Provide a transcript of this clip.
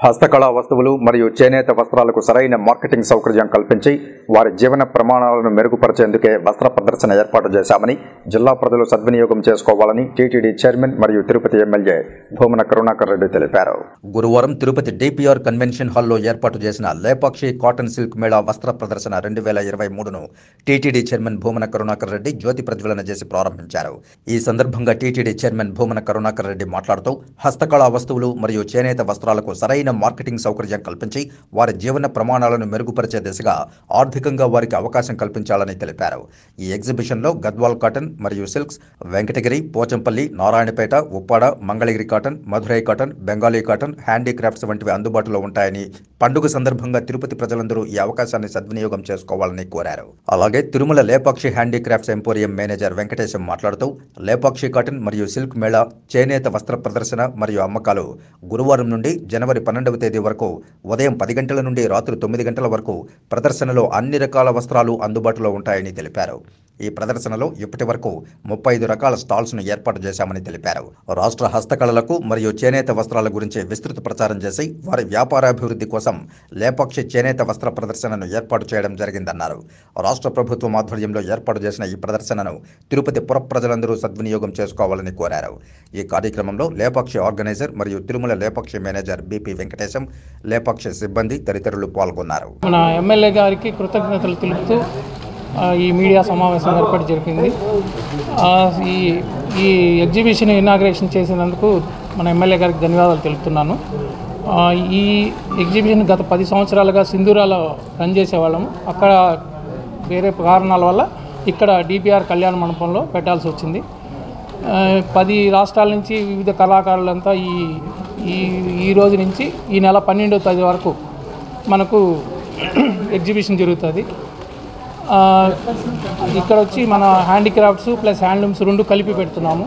హస్తకళా వస్తువులు మరియు చేనేత వస్త్రాలకు సరైన మార్కెటింగ్ సౌకర్యం కల్పించి వారి జీవన ప్రమాణాలను మెరుగుపరిచేందుకే వస్త్ర ప్రదర్శన ఏర్పాటు చేశామని జిల్లా ప్రజలు సద్వినియోగం చేసుకోవాలని టీటీడీ చైర్మన్ మరియు తిరుపతి ఎమ్మెల్యే భూమన కరుణాకర్ రెడ్డి తెలిపారు. గురువారం తిరుపతి డిపిఆర్ కన్వెన్షన్ హాల్లో ఏర్పాటు చేసిన లేపాక్షి కాటన్ సిల్క్ మేళా వస్త్ర ప్రదర్శన 2023ను టీటీడీ చైర్మన్ భూమన కరుణాకర్ రెడ్డి జ్యోతి ప్రజ్వలన చేసి ప్రారంభించారు. ఈ సందర్భంగా టీటీడీ చైర్మన్ భూమన కరుణాకర్ రెడ్డి మాట్లాడుతూ హస్తకళా వస్తువులు మరియు చేనేత వస్త్రాలకు సరైన మార్కెటింగ్ సౌకర్యం కల్పించి వారి జీవన ప్రమాణాలను మెరుగుపరిచే దిశగా ఆర్థికంగా వారికి అవకాశం కల్పించాలని తెలిపారు. ఈ ఎగ్జిబిషన్లో గద్వాల్ కాటన్ మరియు silks, Venkatagiri, Pochampally, Narayanpet, Uppada, Mangalagiri cotton, Madurai cotton, Bengali cotton, handicrafts వంటివి అందుబాటులో ఉంటాయని, పండుగ సందర్భంగా తిరుపతి ప్రజలందరూ ఈ అవకాశాన్ని సద్వినియోగం చేసుకోవాలని కోరారు. అలాగే Tirumala Lepakshi handicrafts emporium manager Venkatesham మాట్లాడుతూ లేపాక్షి కాటన్ మరియు సిల్క్ మేళా చేనేత వస్త్ర ప్రదర్శన మరియు అమ్మకాలు గురువారం నుండి జనవరి 12వ తేదీ వరకు ఉదయం 10 గంటల నుండి రాత్రి 9 గంటల వరకు ప్రదర్శనలో అన్ని రకాల వస్త్రాలు అందుబాటులో ఉంటాయని తెలిపారు. ఈ ప్రదర్శనలో ఇప్పటి వరకు 35 రకాల స్టాల్స్ను ఏర్పాటు చేశామని తెలిపారు. రాష్ట్ర హస్తకళలకు మరియు చేనేత వస్త్రాల గురించి విస్తృత ప్రచారం చేసి వారి వ్యాపారాభివృద్ధి కోసం లేపాక్షి చేనేత వస్త్ర ప్రదర్శనను ఏర్పాటు చేయడం జరిగిందన్నారు. రాష్ట్ర ప్రభుత్వం ఆధ్వర్యంలో ఏర్పాటు చేసిన ఈ ప్రదర్శనను తిరుపతి పుర ప్రజలందరూ సద్వినియోగం చేసుకోవాలని కోరారు. ఈ కార్యక్రమంలో లేపాక్షి ఆర్గనైజర్ మరియు తిరుమల లేపాక్షి మేనేజర్ బిపి వెంకటేశం, లేపాక్షి సిబ్బంది తదితరులు పాల్గొన్నారు. మన ఎమ్మెల్యే గారికి కృతజ్ఞతలు తెలుపుతూ ఈ మీడియా సమావేశం ఏర్పాటు జరిగింది. ఈ ఎగ్జిబిషన్ ఇనాగ్రేషన్ చేసినందుకు మన ఎమ్మెల్యే గారికి ధన్యవాదాలు తెలుపుతున్నాను. ఈ ఎగ్జిబిషన్ గత 10 సంవత్సరాలుగా సింధూరాలో రన్ చేసేవాళ్ళము. అక్కడ వేరే కారణాల వల్ల ఇక్కడ డిపిఆర్ కళ్యాణ మండపంలో పెట్టాల్సి వచ్చింది. 10 రాష్ట్రాల నుంచి వివిధ కళాకారులంతా ఈ రోజు నుంచి ఈ నెల 12వ తేదీ వరకు మనకు ఎగ్జిబిషన్ జరుగుతుంది. ఇక్కడ వచ్చి మన హ్యాండీక్రాఫ్ట్స్ ప్లస్ హ్యాండ్లూమ్స్ 2 కలిపి పెడుతున్నాము.